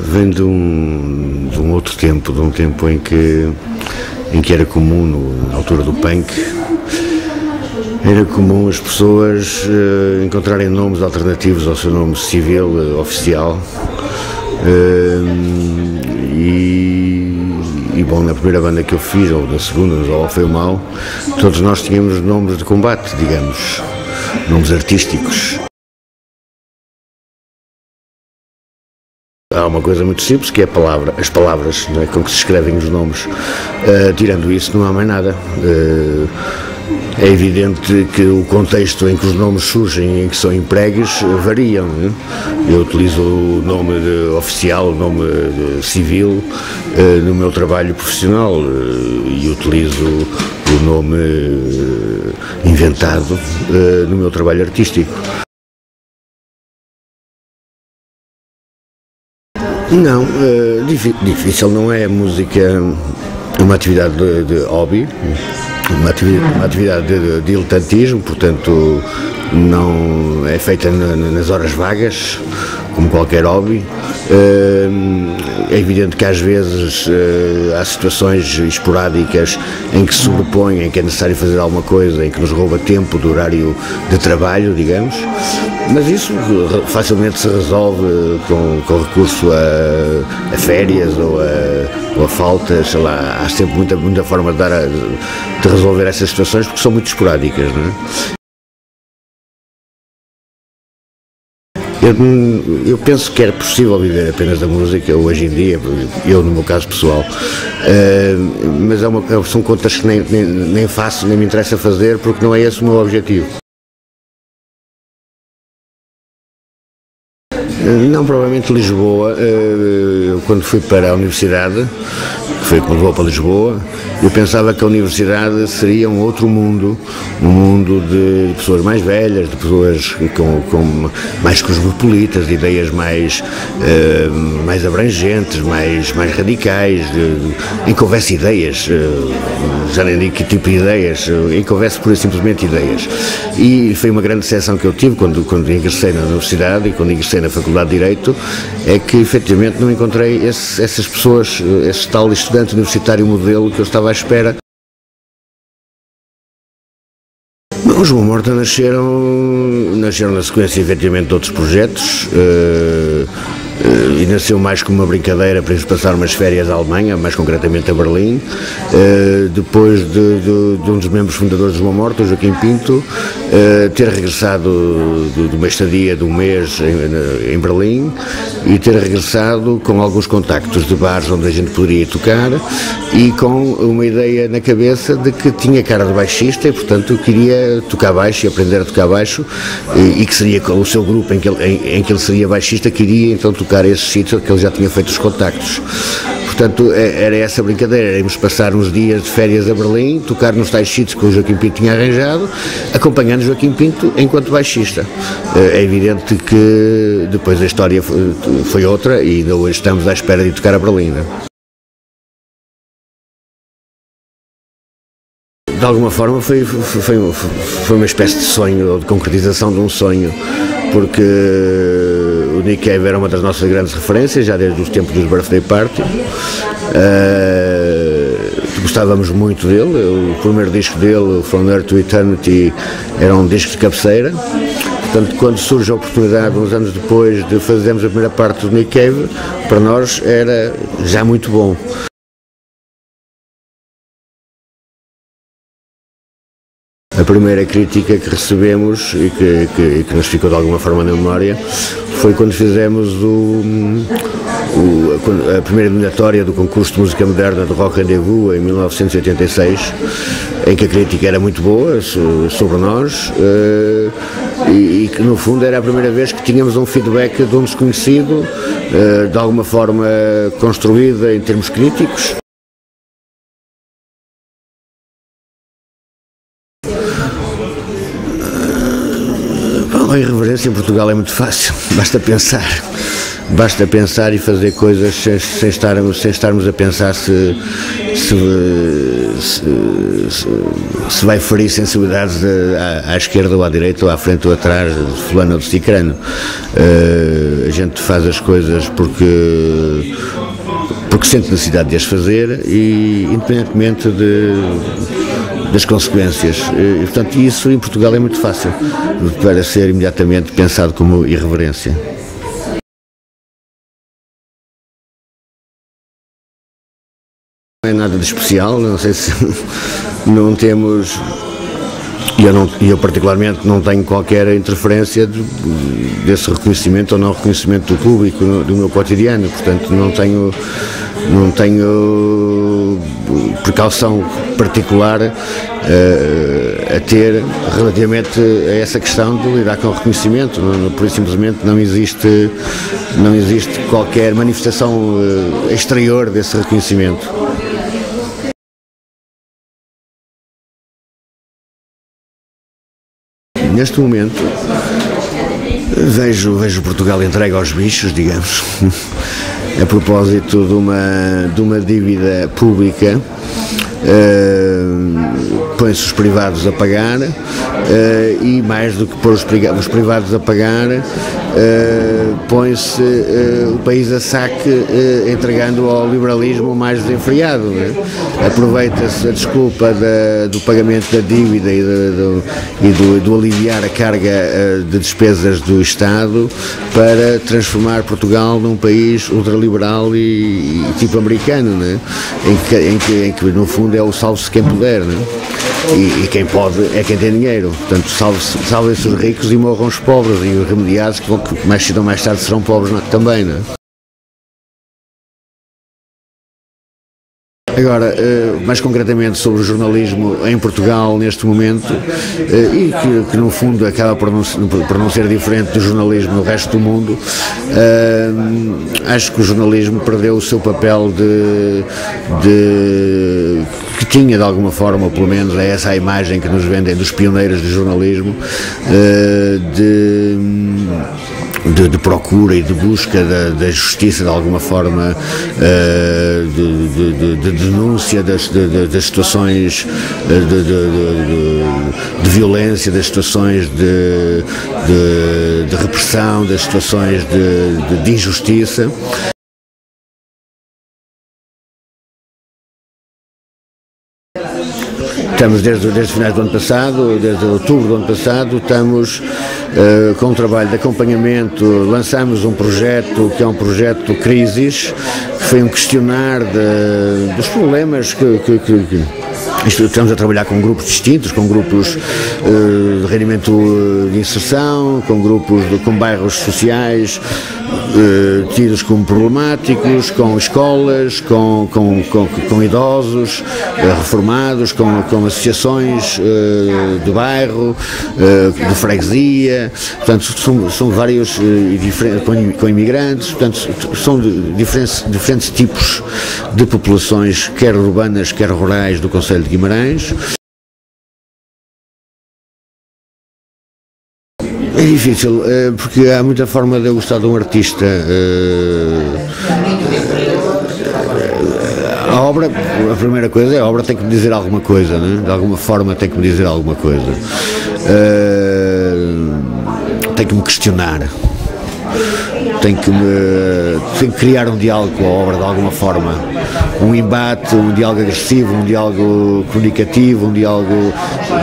Vem de um outro tempo, de um tempo em que era comum, na altura do punk, era comum as pessoas encontrarem nomes alternativos ao seu nome civil, oficial, e bom, na primeira banda que eu fiz, ou na segunda, no All Foi o Mal, todos nós tínhamos nomes de combate, digamos, nomes artísticos. Há uma coisa muito simples que é as palavras, não é, com que se escrevem os nomes. Tirando isso, não há mais nada. É evidente que o contexto em que os nomes surgem e em que são empregues variam. Né? Eu utilizo o nome oficial, o nome civil no meu trabalho profissional e utilizo o nome inventado no meu trabalho artístico. Não, difícil não é. A música é uma atividade de hobby, uma atividade de diletantismo, portanto não é feita nas horas vagas, como qualquer hobby. É evidente que às vezes há situações esporádicas em que se sobrepõe, em que é necessário fazer alguma coisa, em que nos rouba tempo do horário de trabalho, digamos, mas isso facilmente se resolve com recurso a férias ou a falta, sei lá, há sempre muita forma de resolver essas situações porque são muito esporádicas, não é? Eu penso que era possível viver apenas da música hoje em dia, eu no meu caso pessoal, mas são contas que nem faço, nem me interessa fazer, porque não é esse o meu objetivo. Não, provavelmente Lisboa. Eu, quando fui para a universidade, que foi o que me levou para Lisboa, eu pensava que a universidade seria um outro mundo, um mundo de pessoas mais velhas, de pessoas com mais cosmopolitas, de ideias mais abrangentes, mais radicais, em que houvesse ideias, já nem digo que tipo de ideias, em que houvesse pura e simplesmente ideias. E foi uma grande decepção que eu tive quando ingressei na universidade e quando ingressei na Faculdade de Direito, é que efetivamente não encontrei essas pessoas, esse tal estudante universitário modelo que eu estava à espera. Os João Morta nasceram na sequência efetivamente de outros projetos, e nasceu mais como uma brincadeira para irmos passar umas férias à Alemanha, mais concretamente a Berlim, depois de um dos membros fundadores dos João Morta, o Joaquim Pinto, ter regressado de uma estadia de um mês em Berlim e ter regressado com alguns contactos de bares onde a gente poderia tocar e com uma ideia na cabeça de que tinha cara de baixista e, portanto, queria tocar baixo e aprender a tocar baixo, e que seria o seu grupo em que ele seria baixista, queria então tocar esse sítio que ele já tinha feito os contactos. Portanto, era essa brincadeira, íamos passar uns dias de férias a Berlim, tocar nos tais sítios que o Joaquim Pinto tinha arranjado, acompanhando o Joaquim Pinto enquanto baixista. É evidente que depois a história foi outra e ainda hoje estamos à espera de tocar a Berlim. Né? De alguma forma foi uma espécie de sonho, ou de concretização de um sonho, porque o Nick Cave era uma das nossas grandes referências, já desde os tempos dos Birthday Party. Gostávamos muito dele, o primeiro disco dele, From Earth to Eternity, era um disco de cabeceira. Portanto, quando surge a oportunidade, uns anos depois, de fazermos a primeira parte do Nick Cave, para nós era já muito bom. A primeira crítica que recebemos e que nos ficou de alguma forma na memória foi quando fizemos a primeira eliminatória do concurso de música moderna do Rock Rendezvous em 1986, em que a crítica era muito boa sobre nós e que no fundo era a primeira vez que tínhamos um feedback de um desconhecido, de alguma forma construída em termos críticos. A irreverência em Portugal é muito fácil, basta pensar e fazer coisas sem estarmos a pensar se vai ferir sensibilidades à esquerda ou à direita, ou à frente ou atrás, de fulano ou de cicrano. A gente faz as coisas porque sente necessidade de as fazer, e independentemente das consequências. E, portanto, isso em Portugal é muito fácil para ser imediatamente pensado como irreverência. Não é nada de especial, não sei se não temos, eu particularmente não tenho qualquer interferência desse reconhecimento ou não reconhecimento do público do meu cotidiano, portanto não tenho precaução particular a ter relativamente a essa questão de lidar com o reconhecimento. Por isso simplesmente não existe qualquer manifestação exterior desse reconhecimento. Neste momento vejo Portugal entregue aos bichos, digamos, a propósito de uma dívida pública. Põe-se os privados a pagar, e mais do que pôr os privados a pagar, põe-se o país a saque, entregando ao liberalismo mais desenfreado, né? Aproveita-se a desculpa do pagamento da dívida e do aliviar a carga de despesas do Estado para transformar Portugal num país ultraliberal e tipo americano, né? Em que no fundo é o salve-se quem puder, né? E quem pode é quem tem dinheiro. Portanto, salvem-se os ricos e morram os pobres, e os remediados, que mais cedo ou mais tarde serão pobres também, não é? Agora, mais concretamente sobre o jornalismo em Portugal neste momento, e que no fundo acaba por não ser diferente do jornalismo no resto do mundo, acho que o jornalismo perdeu o seu papel que tinha de alguma forma, ou pelo menos é essa a imagem que nos vendem dos pioneiros do jornalismo, de procura e de busca da justiça, de alguma forma, de denúncia das situações de violência, das situações de repressão, das situações de injustiça. Estamos desde finais do ano passado, desde outubro do ano passado, estamos com um trabalho de acompanhamento. Lançamos um projeto que é um projeto Crises, que foi um questionar dos problemas estamos a trabalhar com grupos distintos, com grupos de rendimento de inserção, com bairros sociais tidos como problemáticos, com escolas, com idosos reformados, com associações do bairro, de freguesia, portanto são vários, com imigrantes, portanto são diferentes tipos de populações, quer urbanas, quer rurais, do concelho de Guimarães. É difícil, porque há muita forma de eu gostar de um artista. A obra, a primeira coisa é a obra tem que me dizer alguma coisa, né? De alguma forma tem que me dizer alguma coisa. Tem que me questionar. Tem que criar um diálogo com a obra de alguma forma, um embate, um diálogo agressivo, um diálogo comunicativo, um diálogo.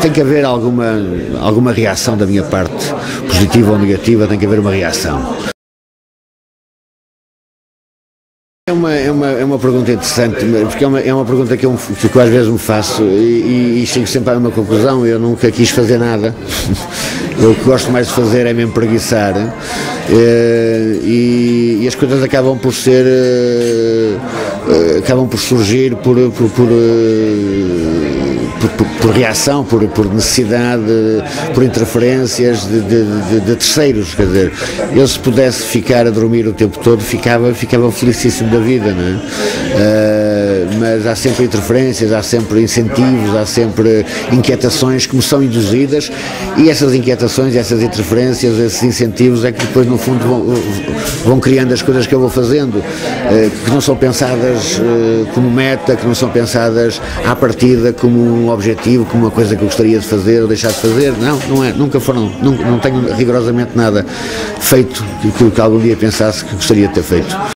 Tem que haver alguma reação da minha parte, positiva ou negativa, tem que haver uma reação. É uma pergunta interessante, porque é uma pergunta que eu às vezes me faço e chego sempre a uma conclusão. Eu nunca quis fazer nada. Eu o que gosto mais de fazer é me empreguiçar, e as coisas acabam por surgir por por reação, por necessidade, por interferências de terceiros. Quer dizer, eu se pudesse ficar a dormir o tempo todo ficava felicíssimo da vida, não é? Mas há sempre interferências, há sempre incentivos, há sempre inquietações que me são induzidas, e essas inquietações, essas interferências, esses incentivos é que depois no fundo vão criando as coisas que eu vou fazendo, que não são pensadas como meta, que não são pensadas à partida como um objetivo, como uma coisa que eu gostaria de fazer ou deixar de fazer. Não é, nunca foram, não tenho rigorosamente nada feito que algum dia pensasse que gostaria de ter feito.